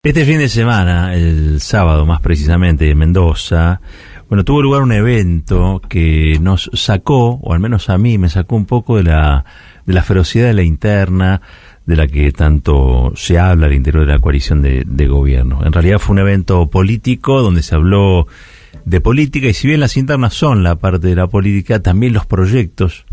Este fin de semana, el sábado más precisamente, en Mendoza, tuvo lugar un evento que nos sacó, o al menos a mí, me sacó un poco de la ferocidad de la interna, de la que tanto se habla al interior de la coalición de gobierno. En realidad fue un evento político donde se habló de política, y si bien las internas son la parte de la política, también los proyectos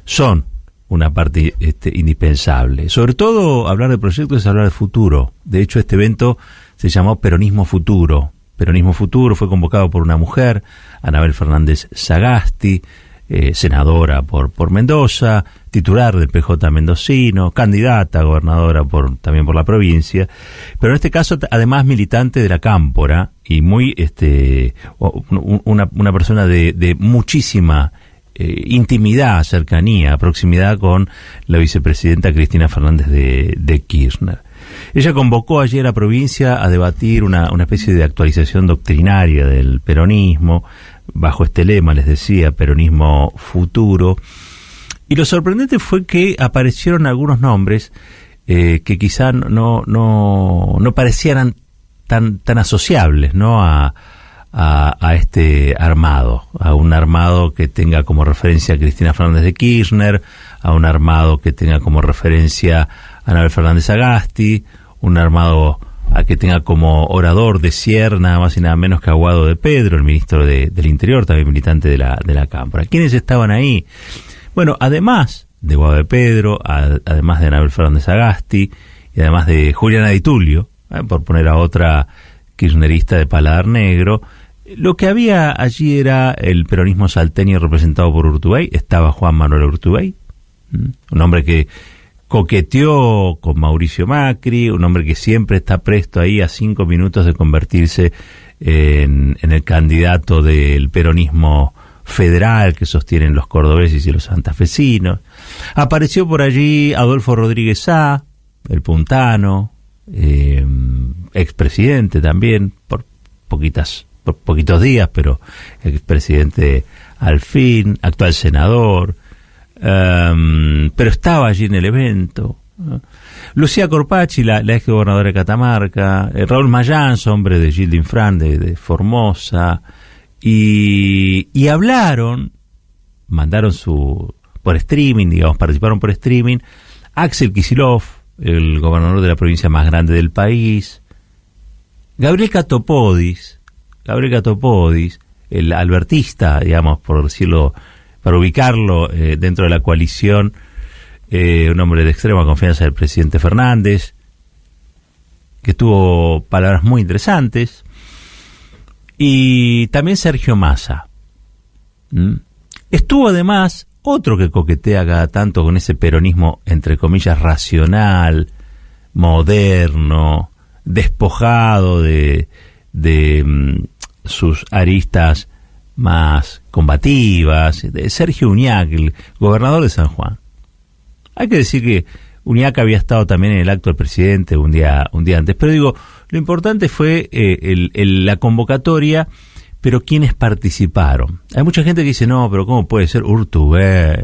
son una parte indispensable. Sobre todo, hablar de proyectos es hablar de futuro. De hecho, este evento se llamó Peronismo Futuro. Peronismo Futuro fue convocado por una mujer, Anabel Fernández Sagasti, senadora por Mendoza, titular del PJ mendocino, candidata a gobernadora también por la provincia, pero en este caso además militante de la Cámpora y muy una persona de muchísima intimidad, cercanía, proximidad con la vicepresidenta Cristina Fernández de Kirchner. Ella convocó ayer a la provincia a debatir una especie de actualización doctrinaria del peronismo, bajo este lema, les decía, Peronismo Futuro, y lo sorprendente fue que aparecieron algunos nombres que quizá no parecieran tan asociables, ¿no?, a este armado, a un armado que tenga como referencia a Cristina Fernández de Kirchner, a un armado que tenga como referencia a Anabel Fernández Sagasti, un armado a que tenga como orador de Sier nada más y nada menos que a Guado de Pedro, el ministro del Interior, también militante de la Cámpora. ¿Quiénes estaban ahí? Bueno, además de Guado de Pedro, además de Anabel Fernández Sagasti, y además de Juliana Di Tulio, por poner a otra kirchnerista de paladar negro, lo que había allí era el peronismo salteño representado por Urtubey. Estaba Juan Manuel Urtubey, un hombre que coqueteó con Mauricio Macri, un hombre que siempre está presto ahí a 5 minutos de convertirse en el candidato del peronismo federal que sostienen los cordobeses y los santafesinos. Apareció por allí Adolfo Rodríguez Sá, el puntano, expresidente también, por poquitos días, pero expresidente al fin, actual senador, pero estaba allí en el evento. Lucía Corpacci, la ex gobernadora de Catamarca, Raúl Mayans, hombre de Gilles d'Infrán, de Formosa, y hablaron, mandaron por streaming, participaron por streaming, Axel Kicillof, el gobernador de la provincia más grande del país, Gabriel Catopodis, el albertista, por decirlo, para ubicarlo dentro de la coalición, un hombre de extrema confianza del presidente Fernández, que tuvo palabras muy interesantes, y también Sergio Massa. Estuvo además otro que coquetea cada tanto con ese peronismo, entre comillas, racional, moderno, despojado de sus aristas más combativas, de Sergio Uñac, el gobernador de San Juan. Hay que decir que Uñac había estado también en el acto del presidente un día antes, pero lo importante fue la convocatoria, pero ¿quiénes participaron? Hay mucha gente que dice, no, pero ¿cómo puede ser Urtubey,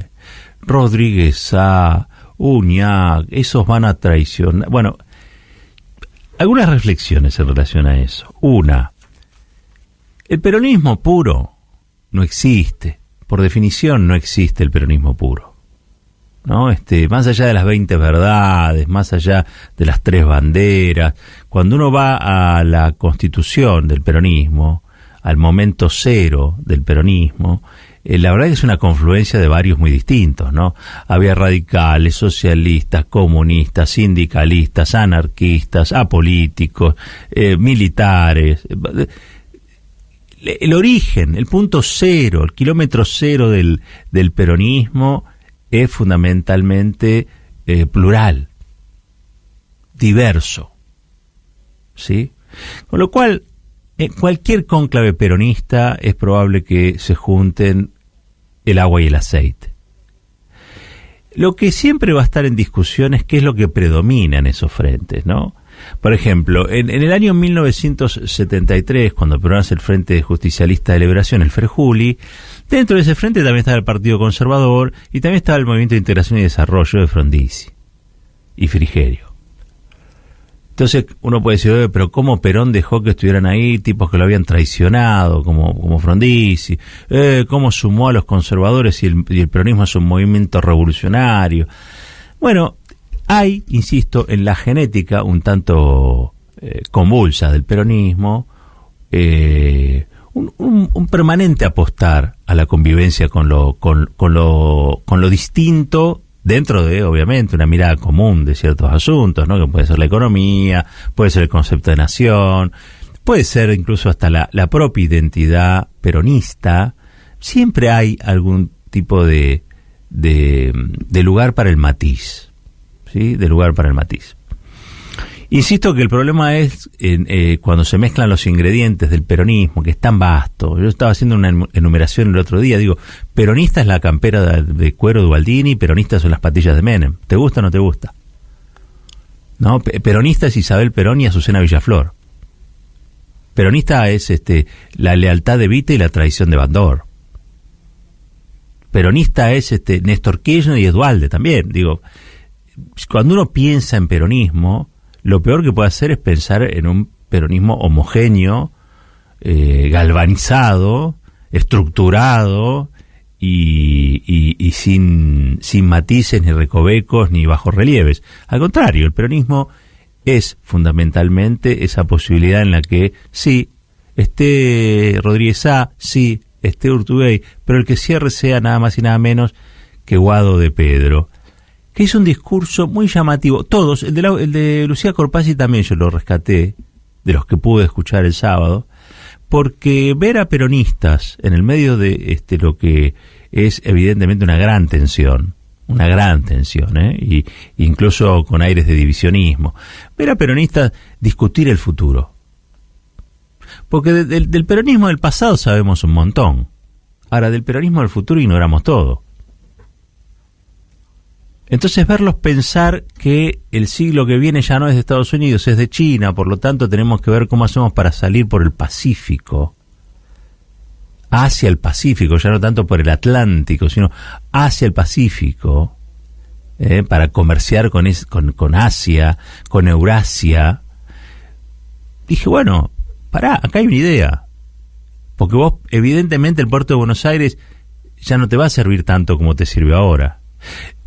Rodríguez Sá, Uñac, esos van a traicionar? Bueno, algunas reflexiones en relación a eso. Una, el peronismo puro no existe. Por definición no existe el peronismo puro, ¿no? Más allá de las 20 verdades, más allá de las 3 banderas, cuando uno va a la constitución del peronismo, al momento cero del peronismo, la verdad es que es una confluencia de varios muy distintos, ¿no? Había radicales, socialistas, comunistas, sindicalistas, anarquistas, apolíticos, militares. El origen, el punto cero, el kilómetro cero del peronismo es fundamentalmente plural, diverso, ¿sí? Con lo cual, en cualquier cónclave peronista es probable que se junten el agua y el aceite. Lo que siempre va a estar en discusión es qué es lo que predomina en esos frentes, ¿no? Por ejemplo, en el año 1973, cuando Perón hace el Frente Justicialista de Liberación, el FREJULI, dentro de ese frente también estaba el Partido Conservador y también estaba el Movimiento de Integración y Desarrollo de Frondizi y Frigerio. Entonces uno puede decir, pero ¿cómo Perón dejó que estuvieran ahí tipos que lo habían traicionado, como Frondizi? ¿Cómo sumó a los conservadores y el peronismo es un movimiento revolucionario? Bueno, hay, insisto, en la genética un tanto convulsa del peronismo, un permanente apostar a la convivencia con lo distinto, dentro de, obviamente, una mirada común de ciertos asuntos, ¿no? Que puede ser la economía, puede ser el concepto de nación, puede ser incluso hasta la propia identidad peronista. Siempre hay algún tipo de lugar para el matiz, ¿sí? De lugar para el matiz. Insisto que el problema es cuando se mezclan los ingredientes del peronismo, que es tan vasto. Yo estaba haciendo una enumeración el otro día, digo, peronista es la campera de cuero de Ubaldini, peronistas son las patillas de Menem. ¿Te gusta o no te gusta? ¿No? Peronista es Isabel Perón y Azucena Villaflor. Peronista es la lealtad de Vita y la traición de Bandor. Peronista es Néstor Kirchner y Duhalde también. Digo, cuando uno piensa en peronismo, lo peor que puede hacer es pensar en un peronismo homogéneo, galvanizado, estructurado y sin matices, ni recovecos, ni bajorrelieves. Al contrario, el peronismo es fundamentalmente esa posibilidad en la que sí, esté Rodríguez A, sí, esté Urtubey, pero el que cierre sea nada más y nada menos que Guado de Pedro, que hizo un discurso muy llamativo. Todos, el de Lucía Corpazzi también yo lo rescaté, de los que pude escuchar el sábado, porque ver a peronistas en el medio de lo que es evidentemente una gran tensión, y incluso con aires de divisionismo, ver a peronistas discutir el futuro. Porque del peronismo del pasado sabemos un montón. Ahora, del peronismo del futuro ignoramos todo. Entonces verlos pensar que el siglo que viene ya no es de Estados Unidos, es de China, por lo tanto tenemos que ver cómo hacemos para salir por el Pacífico, hacia el Pacífico, ya no tanto por el Atlántico, sino hacia el Pacífico, para comerciar con Asia, con Eurasia. Dije, bueno, pará, acá hay una idea, porque vos, evidentemente, el puerto de Buenos Aires ya no te va a servir tanto como te sirve ahora.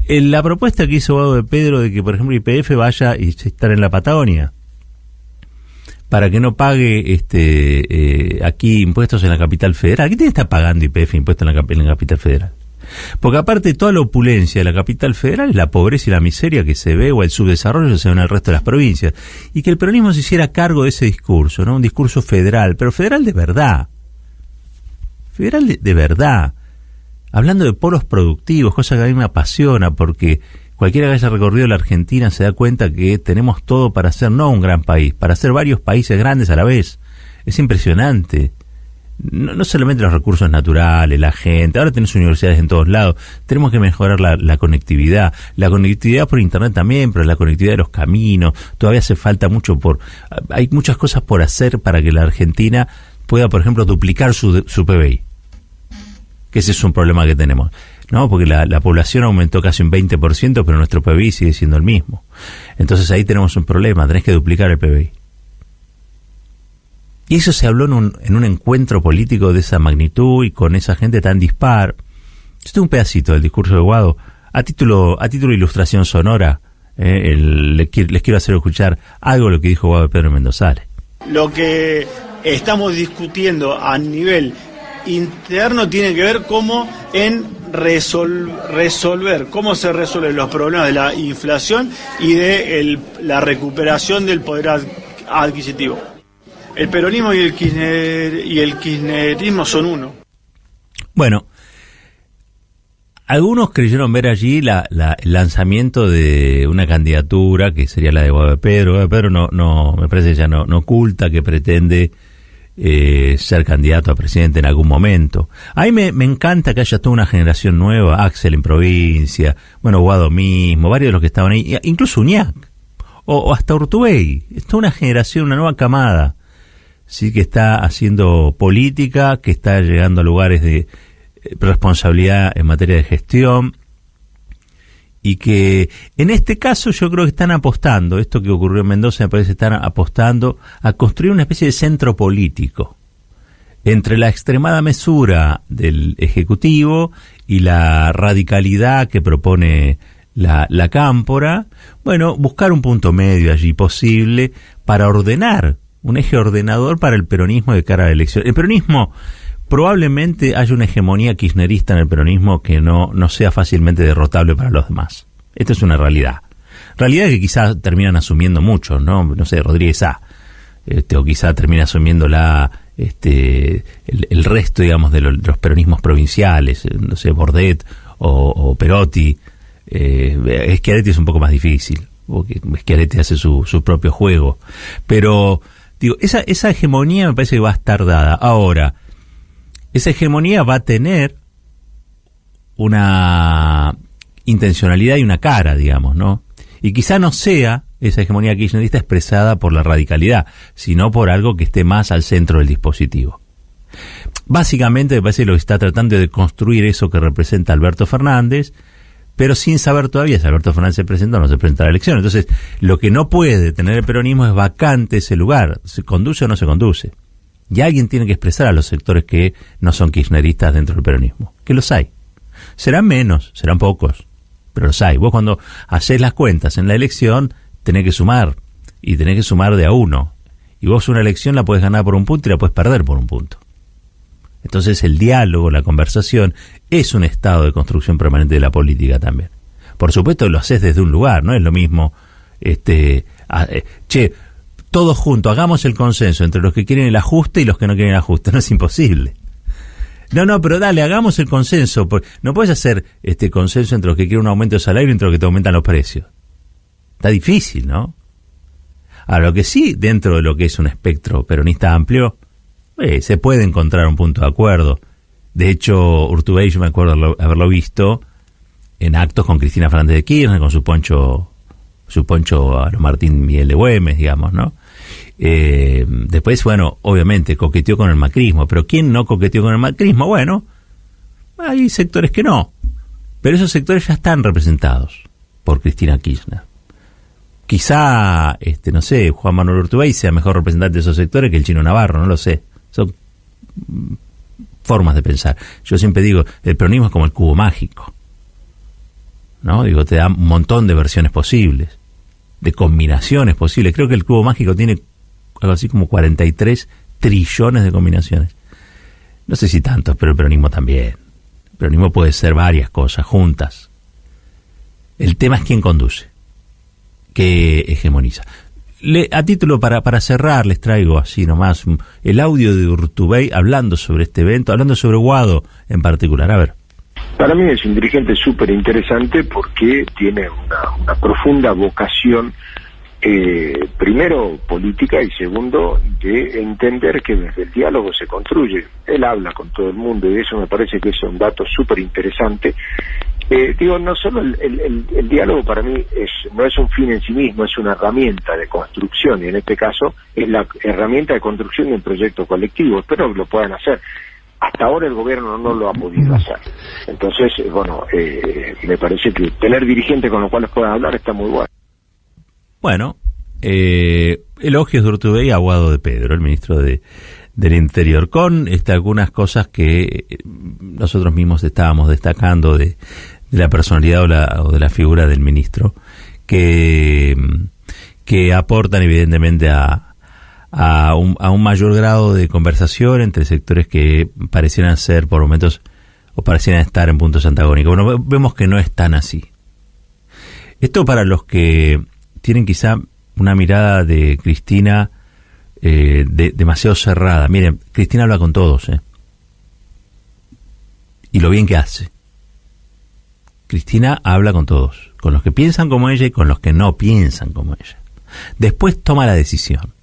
La propuesta que hizo Guado de Pedro de que, por ejemplo, YPF vaya y estar en la Patagonia para que no pague aquí impuestos en la capital federal. ¿Qué tiene que estar pagando YPF impuestos en la capital federal? Porque aparte toda la opulencia de la capital federal es la pobreza y la miseria que se ve, o el subdesarrollo que se ve en el resto de las provincias. Y que el peronismo se hiciera cargo de ese discurso, ¿no? Un discurso federal, pero federal de verdad. Federal de verdad. Hablando de polos productivos, cosa que a mí me apasiona, porque cualquiera que haya recorrido la Argentina se da cuenta que tenemos todo para ser no un gran país, para ser varios países grandes a la vez. Es impresionante. No solamente los recursos naturales, la gente, ahora tenemos universidades en todos lados, tenemos que mejorar la conectividad por internet también, pero la conectividad de los caminos, todavía hace falta mucho hay muchas cosas por hacer para que la Argentina pueda, por ejemplo, duplicar su PBI. Que ese es un problema que tenemos, ¿no? Porque la población aumentó casi un 20%, pero nuestro PBI sigue siendo el mismo. Entonces ahí tenemos un problema, tenés que duplicar el PBI. Y eso se habló en un encuentro político de esa magnitud y con esa gente tan dispar. Yo tengo un pedacito del discurso de Guado, a título de ilustración sonora, les quiero hacer escuchar algo de lo que dijo Guado de Pedro Mendozales. Lo que estamos discutiendo a nivel interno tiene que ver cómo resolver cómo se resuelven los problemas de la inflación y de la recuperación del poder adquisitivo. El peronismo y el kirchnerismo son uno. Bueno, algunos creyeron ver allí el lanzamiento de una candidatura que sería la de Guado de Pedro. Guado de Pedro no me parece ya no oculta que pretende ser candidato a presidente en algún momento. A mí me encanta que haya toda una generación nueva, Axel en provincia, bueno, Guado mismo, varios de los que estaban ahí, incluso Uñac, o hasta Urtubey. Es toda una generación, una nueva camada, sí, que está haciendo política, que está llegando a lugares de responsabilidad en materia de gestión y que en este caso yo creo que están apostando, esto que ocurrió en Mendoza me parece que están apostando a construir una especie de centro político entre la extremada mesura del Ejecutivo y la radicalidad que propone la Cámpora. Bueno, buscar un punto medio allí posible para ordenar, un eje ordenador para el peronismo de cara a la elección. El peronismo, probablemente haya una hegemonía kirchnerista en el peronismo que no sea fácilmente derrotable para los demás. Esto es una realidad. Realidad que quizás terminan asumiendo muchos, ¿no? No sé, Rodríguez A. O quizá termina asumiéndola el resto, digamos, de los peronismos provinciales, no sé, Bordet o Perotti. Schiaretti es un poco más difícil, porque Schiaretti hace su propio juego. Pero, digo, esa hegemonía me parece que va a estar dada. Ahora, esa hegemonía va a tener una intencionalidad y una cara, digamos, ¿no? Y quizá no sea esa hegemonía kirchnerista expresada por la radicalidad, sino por algo que esté más al centro del dispositivo. Básicamente me parece que lo que está tratando de construir eso que representa Alberto Fernández, pero sin saber todavía si Alberto Fernández se presenta o no se presenta a la elección. Entonces, lo que no puede tener el peronismo es vacante ese lugar. ¿Se conduce o no se conduce? Y alguien tiene que expresar a los sectores que no son kirchneristas dentro del peronismo. Que los hay. Serán menos, serán pocos, pero los hay. Vos cuando hacés las cuentas en la elección, tenés que sumar. Y tenés que sumar de a uno. Y vos una elección la podés ganar por un punto y la podés perder por un punto. Entonces el diálogo, la conversación, es un estado de construcción permanente de la política también. Por supuesto lo haces desde un lugar, no es lo mismo, todos juntos, hagamos el consenso entre los que quieren el ajuste y los que no quieren el ajuste. No es imposible. No, pero dale, hagamos el consenso. No puedes hacer consenso entre los que quieren un aumento de salario y entre los que te aumentan los precios. Está difícil, ¿no? Ahora, lo que sí, dentro de lo que es un espectro peronista amplio, se puede encontrar un punto de acuerdo. De hecho, Urtubey, yo me acuerdo haberlo visto en actos con Cristina Fernández de Kirchner, con su poncho a lo Martín Miguel de Güemes, digamos, ¿no? Después, bueno, obviamente coqueteó con el macrismo, pero ¿quién no coqueteó con el macrismo? Bueno, hay sectores que no, pero esos sectores ya están representados por Cristina Kirchner. Quizá, no sé, Juan Manuel Urtubey sea mejor representante de esos sectores que el Chino Navarro, no lo sé. Son formas de pensar. Yo siempre digo, el peronismo es como el cubo mágico, ¿no? Digo, te da un montón de versiones posibles, de combinaciones posibles. Creo que el cubo mágico tiene algo así como 43 trillones de combinaciones. No sé si tantos, pero el peronismo también. El peronismo puede ser varias cosas juntas. El tema es quién conduce, qué hegemoniza. A título para cerrar, les traigo así nomás el audio de Urtubey hablando sobre este evento, hablando sobre Guado en particular. A ver. Para mí es un dirigente súper interesante porque tiene una profunda vocación, primero política y segundo de entender que desde el diálogo se construye. Él habla con todo el mundo y eso me parece que es un dato súper interesante. No solo el diálogo para mí no es un fin en sí mismo, es una herramienta de construcción y en este caso es la herramienta de construcción de un proyecto colectivo. Espero que lo puedan hacer. Hasta ahora el gobierno no lo ha podido hacer. Entonces, me parece que tener dirigentes con los cuales puedan hablar está muy bueno. Bueno, elogios de Urtubey a Guado de Pedro, el ministro del Interior, con algunas cosas que nosotros mismos estábamos destacando de la personalidad o de la figura del ministro, que aportan evidentemente a un mayor grado de conversación entre sectores que parecieran ser por momentos o parecieran estar en puntos antagónicos. Bueno, vemos que no es tan así. Esto para los que tienen quizá una mirada de Cristina demasiado cerrada. Miren, Cristina habla con todos, y lo bien que hace. Cristina habla con todos, con los que piensan como ella y con los que no piensan como ella. Después toma la decisión.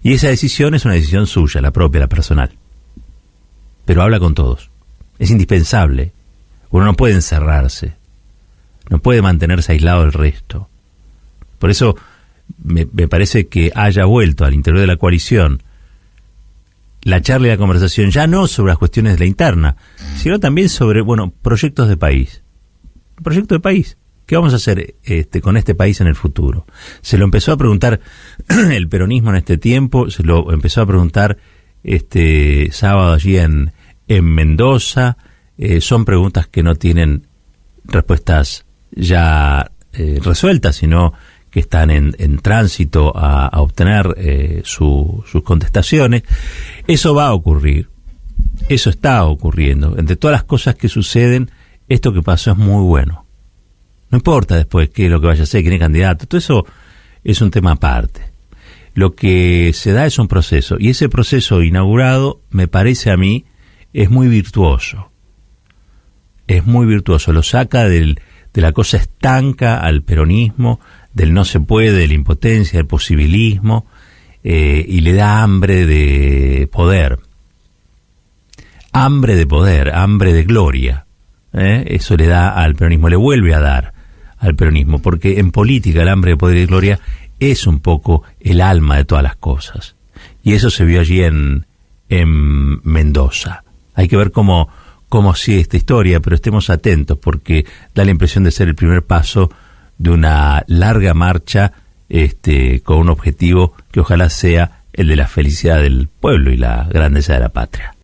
Y esa decisión es una decisión suya, la propia, la personal. Pero habla con todos. Es indispensable. Uno no puede encerrarse. No puede mantenerse aislado del resto. Por eso me parece que haya vuelto al interior de la coalición la charla y la conversación, ya no sobre las cuestiones de la interna, sino también sobre, proyectos de país. Un proyecto de país. ¿Qué vamos a hacer con este país en el futuro? Se lo empezó a preguntar el peronismo en este tiempo, se lo empezó a preguntar este sábado allí en Mendoza. Son preguntas que no tienen respuestas ya resueltas, sino que están en tránsito a obtener sus contestaciones. Eso va a ocurrir, eso está ocurriendo. Entre todas las cosas que suceden, esto que pasó es muy bueno. No importa después qué es lo que vaya a ser, quién es candidato, todo eso es un tema aparte. Lo que se da es un proceso, y ese proceso inaugurado, me parece a mí, es muy virtuoso. Es muy virtuoso, lo saca de la cosa estanca al peronismo, del no se puede, de la impotencia, del posibilismo, y le da hambre de poder. Hambre de poder, hambre de gloria. Eso le da al peronismo, le vuelve a dar al peronismo, porque en política el hambre de poder y de gloria es un poco el alma de todas las cosas. Y eso se vio allí en Mendoza. Hay que ver cómo sigue esta historia, pero estemos atentos, porque da la impresión de ser el primer paso de una larga marcha con un objetivo que ojalá sea el de la felicidad del pueblo y la grandeza de la patria.